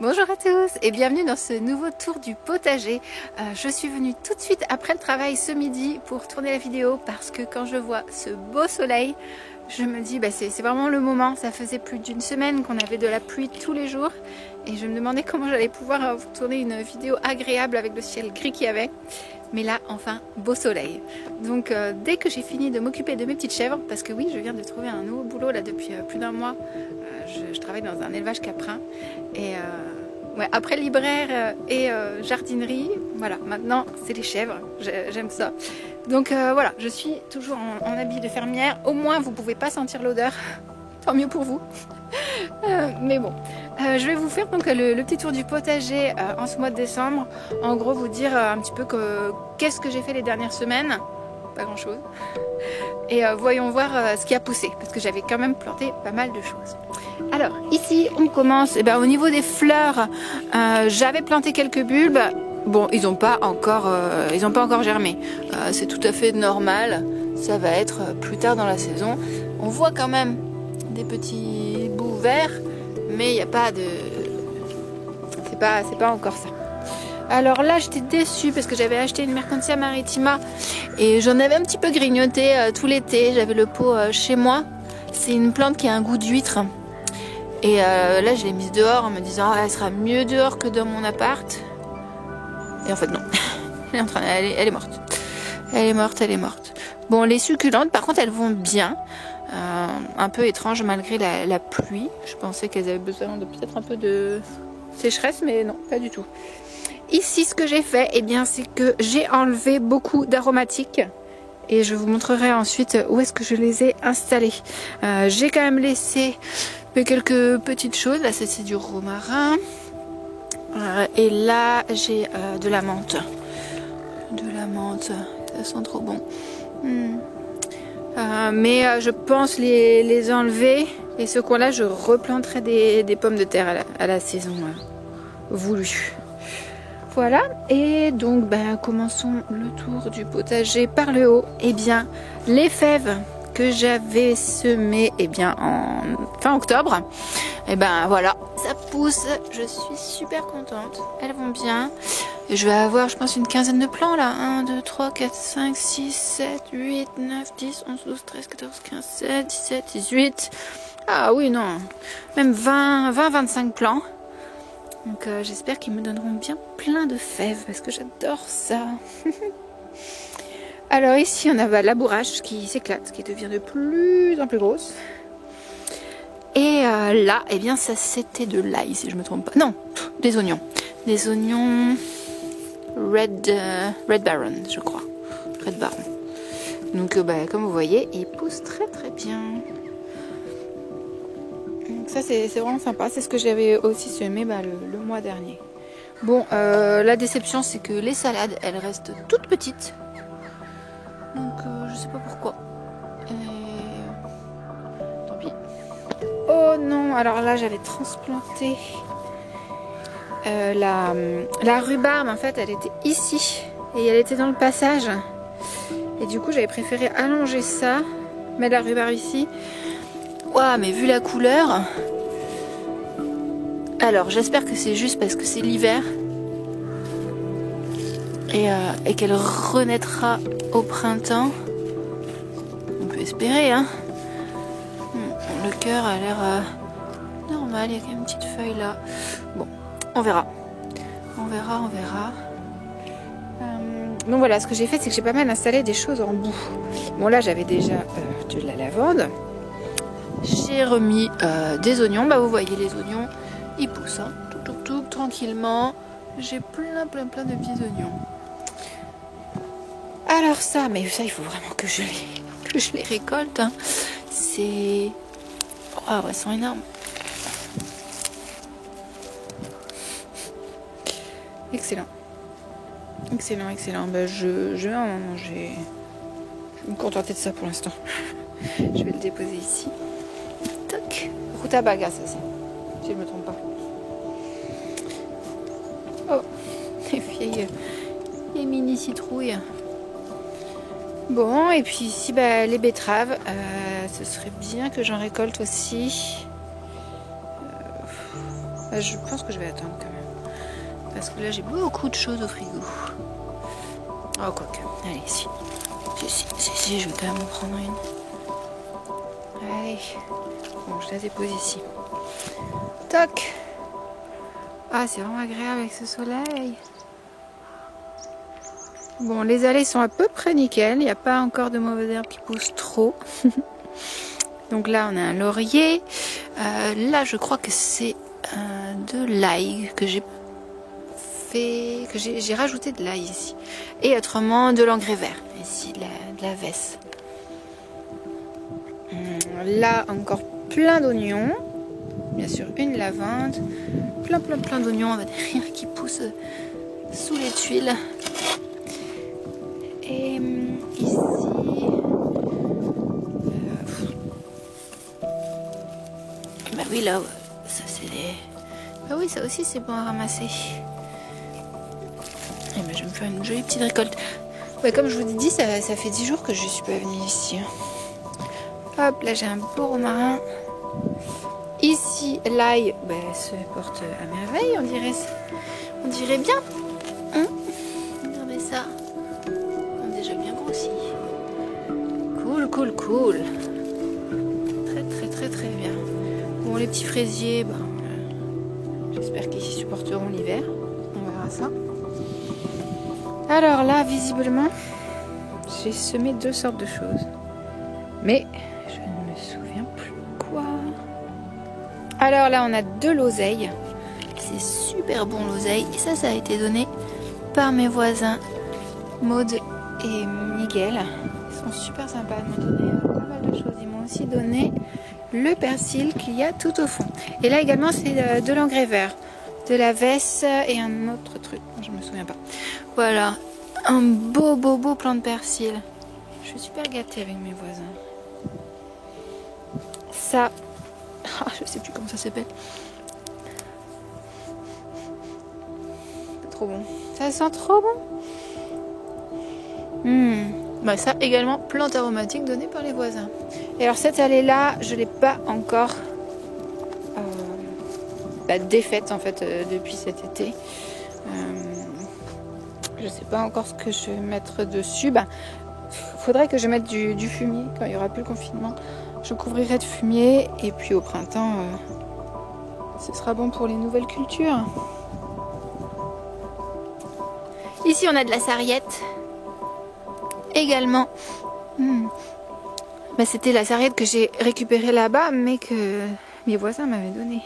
Bonjour à tous et bienvenue dans ce nouveau tour du potager. Je suis venue tout de suite après le travail ce midi pour tourner la vidéo parce que quand je vois ce beau soleil, je me dis c'est vraiment le moment. Ça faisait plus d'une semaine qu'on avait de la pluie tous les jours et je me demandais comment j'allais pouvoir vous tourner une vidéo agréable avec le ciel gris qu'il y avait. Mais là, enfin, beau soleil. Donc dès que j'ai fini de m'occuper de mes petites chèvres, parce que oui, je viens de trouver un nouveau boulot là depuis plus d'un mois. Je travaille dans un élevage caprin et ouais, après libraire et jardinerie, voilà, maintenant c'est les chèvres, j'aime ça. Donc voilà, je suis toujours en habit de fermière, au moins vous pouvez pas sentir l'odeur, tant mieux pour vous. Mais bon, je vais vous faire donc le petit tour du potager en ce mois de décembre. En gros, vous dire un petit peu qu'est-ce que j'ai fait les dernières semaines. Pas grand chose. Et voyons voir ce qui a poussé, parce que j'avais quand même planté pas mal de choses. Alors ici on commence au niveau des fleurs. J'avais planté quelques bulbes. Bon, ils n'ont pas encore germé. C'est tout à fait normal. Ça va être plus tard dans la saison. On voit quand même des petits bouts verts, mais il n'y a pas de... C'est pas encore ça. Alors là j'étais déçue parce que j'avais acheté une Mercantia Maritima et j'en avais un petit peu grignoté tout l'été. J'avais le pot chez moi. C'est une plante qui a un goût d'huître. Et là je l'ai mise dehors en me disant elle sera mieux dehors que dans mon appart. Et en fait non. Elle est morte. Elle est morte. Bon, les succulentes par contre elles vont bien. Un peu étrange malgré la pluie. Je pensais qu'elles avaient besoin de peut-être un peu de sécheresse, mais non, pas du tout. Ici, ce que j'ai fait, c'est que j'ai enlevé beaucoup d'aromatiques et je vous montrerai ensuite où est-ce que je les ai installés. J'ai quand même laissé quelques petites choses. Là, c'est du romarin. Et là, j'ai de la menthe. Ça sent trop bon. Mais je pense les enlever. Et ce coin-là, je replanterai des pommes de terre à la saison voulue. Voilà, et donc commençons le tour du potager par le haut. Les fèves que j'avais semées en fin octobre, voilà, ça pousse, je suis super contente, elles vont bien. Et je vais avoir, je pense, une quinzaine de plants là, 1, 2, 3, 4, 5, 6, 7, 8, 9, 10, 11, 12, 13, 14, 15, 16, 17, 18, ah oui non, même 20, 25 plants. Donc j'espère qu'ils me donneront bien plein de fèves parce que j'adore ça. Alors ici on a la bourrache qui s'éclate, qui devient de plus en plus grosse. Et là, ça c'était de l'ail si je me trompe pas. Non, des oignons. Des oignons Red Baron, je crois. Red Baron. Donc comme vous voyez, ils poussent très très bien. Ça c'est vraiment sympa, c'est ce que j'avais aussi semé le mois dernier. Bon, la déception c'est que les salades elles restent toutes petites. Donc je sais pas pourquoi. Tant pis. Oh non, alors là j'avais transplanté la rhubarbe, en fait elle était ici et elle était dans le passage. Et du coup j'avais préféré allonger ça, mettre la rhubarbe ici. Ouah, mais vu la couleur... Alors, j'espère que c'est juste parce que c'est l'hiver. Et qu'elle renaîtra au printemps. On peut espérer, hein. Le cœur a l'air normal, il y a quand même une petite feuille là. Bon, on verra. On verra. Donc voilà, ce que j'ai fait, c'est que j'ai pas mal installé des choses en bout. Bon, là, j'avais déjà de la lavande. J'ai remis des oignons. Vous voyez les oignons, ils poussent hein. Tout, tranquillement. J'ai plein de petits oignons. Alors ça, mais ça il faut vraiment que je les récolte. Hein. C'est... Oh, elles sont énormes. Excellent. Excellent, excellent. Ben, je vais en manger. Je vais me contenter de ça pour l'instant. Je vais le déposer ici. Toc. Rutabaga, ça c'est. Si je ne me trompe pas. Oh, les vieilles mini citrouilles. Bon, et puis ici, bah, les betteraves. Ce serait bien que j'en récolte aussi. Je pense que je vais attendre quand même. Parce que là, j'ai beaucoup de choses au frigo. Oh, quoique. Allez, si, je vais quand même en prendre une. Allez. Bon, je la dépose ici. Toc. Ah, c'est vraiment agréable avec ce soleil. Bon, les allées sont à peu près nickel. Il n'y a pas encore de mauvaises herbes qui poussent trop. Donc là, on a un laurier. Là, je crois que c'est de l'ail que j'ai fait, que j'ai rajouté de l'ail ici. Et autrement, de l'engrais vert. Ici, de la vesse. Là, encore plein d'oignons. Bien sûr, une lavande. Plein d'oignons. On va dire qui poussent sous les tuiles. Et ici, bah oui, là, ça c'est des... Bah oui, ça aussi c'est bon à ramasser. Et bah, je vais me faire une jolie petite récolte. Ouais, comme je vous ai dit, ça fait 10 jours que je suis pas venue ici. Hop, là j'ai un beau romarin. Ici, l'ail se porte à merveille, on dirait bien. Regardez ça. On a déjà bien grossi. Cool. Très bien. Bon, les petits fraisiers, j'espère qu'ils supporteront l'hiver. On verra ça. Alors là, visiblement, j'ai semé 2 sortes de choses. Mais je ne me souviens plus quoi. Alors là, on a 2 l'oseille. C'est super bon l'oseille. Et ça a été donné par mes voisins Maud et Miguel. Ils sont super sympas. Ils m'ont donné pas mal de choses. Ils m'ont aussi donné le persil qu'il y a tout au fond. Et là également, c'est de l'engrais vert, de la vesse et un autre truc. Je me souviens pas. Voilà. Un beau plant de persil. Je suis super gâtée avec mes voisins. Ça... je sais plus comment ça s'appelle. C'est trop bon. Ça sent trop bon. Ça également, plante aromatique donnée par les voisins. Et alors cette allée là, je l'ai pas encore défaite en fait depuis cet été. Je sais pas encore ce que je vais mettre dessus. Faudrait que je mette du fumier quand il y aura plus le confinement. Je couvrirai de fumier et puis au printemps, ce sera bon pour les nouvelles cultures. Ici, on a de la sarriette. Également. C'était la sarriette que j'ai récupérée là-bas, mais que mes voisins m'avaient donnée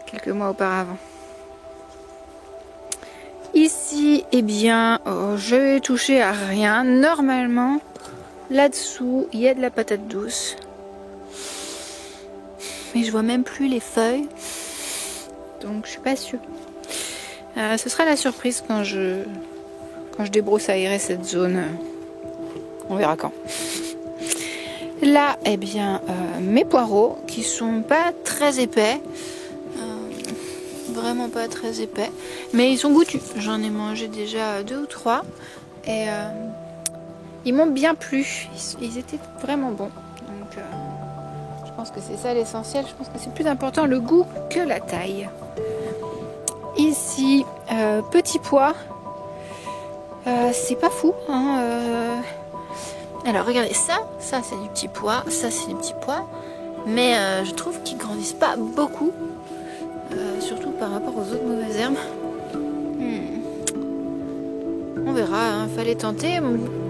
quelques mois auparavant. Ici, je vais toucher à rien. Normalement, là-dessous, il y a de la patate douce. Mais je vois même plus les feuilles. Donc, je suis pas sûre. Ce sera la surprise quand je débroussaillerai cette zone. On verra quand. Là, mes poireaux qui sont pas très épais. Vraiment pas très épais. Mais ils sont goûtus. J'en ai mangé déjà 2 ou 3. Et ils m'ont bien plu. Ils étaient vraiment bons. Donc, je pense que c'est ça l'essentiel. Je pense que c'est plus important le goût que la taille. Ici, petits pois. C'est pas fou. Alors regardez, ça c'est du petit pois, ça c'est du petit pois, mais je trouve qu'ils grandissent pas beaucoup, surtout par rapport aux autres mauvaises herbes. On verra, fallait tenter.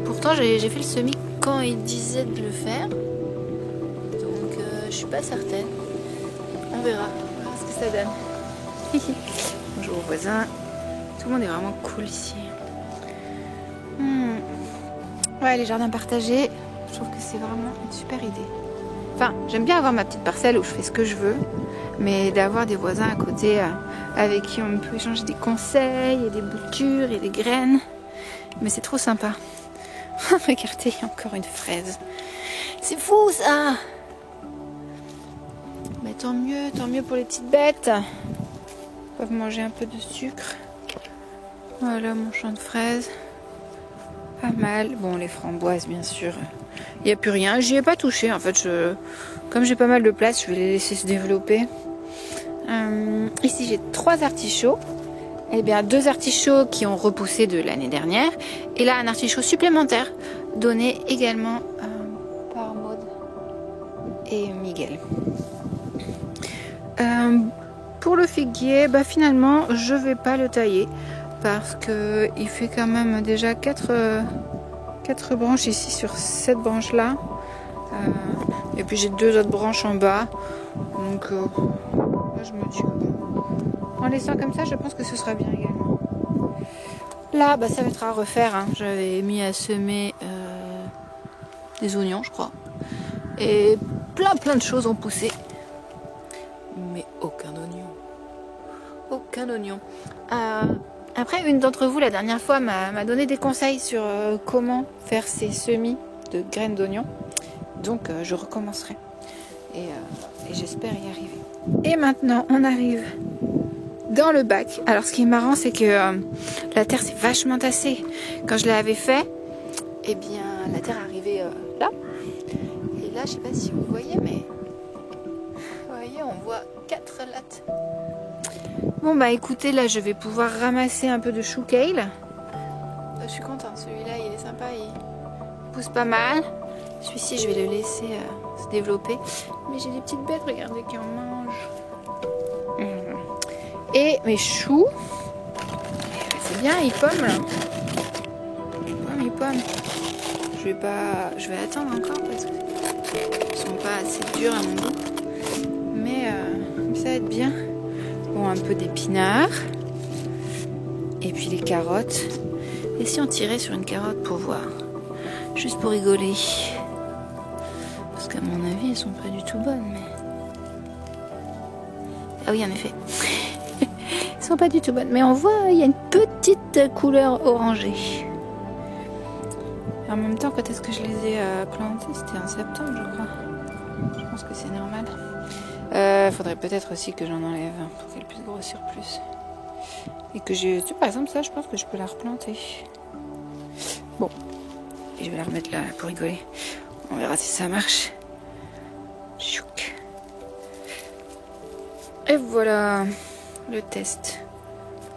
Pourtant j'ai fait le semis quand il disait de le faire, donc je suis pas certaine. On verra ce que ça donne. Bonjour aux voisins, tout le monde est vraiment cool ici. Ouais, les jardins partagés, je trouve que c'est vraiment une super idée. Enfin, j'aime bien avoir ma petite parcelle où je fais ce que je veux, mais d'avoir des voisins à côté avec qui on peut échanger des conseils et des boutures et des graines, Mais c'est trop sympa. Regardez, il y a encore une fraise. C'est fou ça. Mais tant mieux pour les petites bêtes. Ils peuvent manger un peu de sucre. Voilà mon champ de fraises. Pas mal. Bon, les framboises, bien sûr. Il n'y a plus rien. J'y ai pas touché. En fait, comme j'ai pas mal de place, je vais les laisser se développer. Ici, j'ai 3 artichauts. Eh bien, 2 artichauts qui ont repoussé de l'année dernière. Et là, un artichaut supplémentaire donné également par Maud et Miguel. Pour le figuier, bah, finalement, je vais pas le tailler parce que il fait quand même déjà 4 branches ici sur cette branche là. Et puis j'ai 2 autres branches en bas. Donc là, je me dis en laissant comme ça, je pense que ce sera bien également. Là, bah, ça va être à refaire. Hein. J'avais mis à semer des oignons, je crois. Et plein de choses ont poussé. Mais aucun oignon. Aucun oignon. Après, une d'entre vous, la dernière fois, m'a donné des conseils sur comment faire ces semis de graines d'oignon. Donc, je recommencerai. Et j'espère y arriver. Et maintenant, on arrive dans le bac. Alors, ce qui est marrant, c'est que la terre s'est vachement tassée. Quand je l'avais fait, eh bien, la terre arrivait là. Et là, je sais pas si vous voyez, mais vous voyez, on voit 4 lattes. Bon, bah écoutez, là, je vais pouvoir ramasser un peu de chou kale. Je suis contente, celui-là, il est sympa, il pousse pas mal. Celui-ci, je vais le laisser se développer. Mais j'ai des petites bêtes, regardez, qui en mangent. Et mes choux, c'est bien, ils pomment là. Ils pomment. Je vais attendre encore parce qu'ils sont pas assez durs à mon goût. Mais ça va être bien. Bon, un peu d'épinards. Et puis les carottes. Et si on tirait sur une carotte pour voir? Juste pour rigoler. Parce qu'à mon avis, elles sont pas du tout bonnes. Mais... ah oui, en effet. Elles sont pas du tout bonnes. Mais on voit, il y a une petite couleur orangée. En même temps, quand est-ce que je les ai plantées? C'était en septembre, je crois. Je pense que c'est normal. Faudrait peut-être aussi que j'en enlève pour qu'elle puisse grossir plus. Et que j'ai... par exemple, ça, je pense que je peux la replanter. Bon. Et je vais la remettre là pour rigoler. On verra si ça marche. Chouk. Et voilà le test.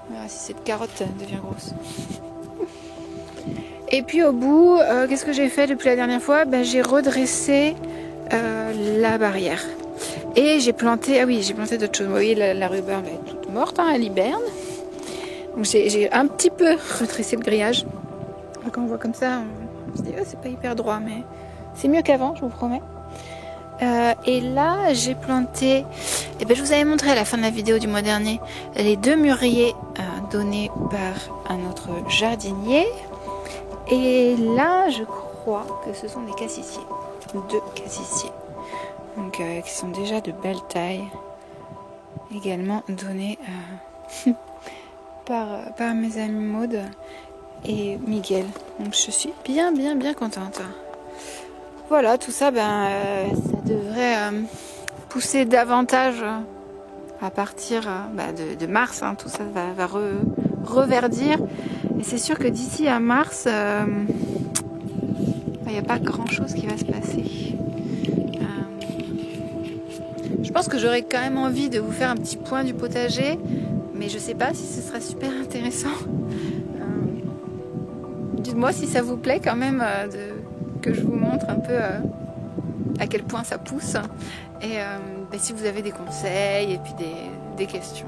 On verra si cette carotte devient grosse. Et puis au bout, qu'est-ce que j'ai fait depuis la dernière fois? J'ai redressé la barrière. Et j'ai planté, j'ai planté d'autres choses. Vous voyez, la rhubarbe elle est toute morte, hein, elle hiberne. Donc j'ai un petit peu redressé le grillage. Quand on voit comme ça, on se dit, oh, c'est pas hyper droit, mais c'est mieux qu'avant, je vous promets. Et là, j'ai planté, je vous avais montré à la fin de la vidéo du mois dernier, les 2 mûriers donnés par un autre jardinier. Et là, je crois que ce sont des cassissiers. 2 cassissiers. Donc, qui sont déjà de belle taille. Également donnés par mes amis Maud et Miguel. Donc, je suis bien contente. Voilà, tout ça, ça devrait pousser davantage à partir de mars. Hein, tout ça va reverdir. Et c'est sûr que d'ici à mars, il n'y a pas grand chose qui va se passer. Je pense que j'aurais quand même envie de vous faire un petit point du potager, mais je sais pas si ce sera super intéressant. Dites-moi si ça vous plaît quand même que je vous montre un peu à quel point ça pousse. Et si vous avez des conseils et puis des questions,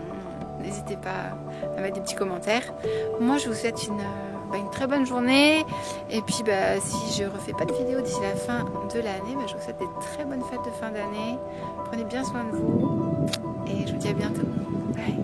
n'hésitez pas à mettre des petits commentaires. Moi, je vous souhaite une très bonne journée. Et puis, si je refais pas de vidéo d'ici la fin de l'année, je vous souhaite des très bonnes fêtes de fin d'année. Prenez bien soin de vous. Et je vous dis à bientôt. Bye.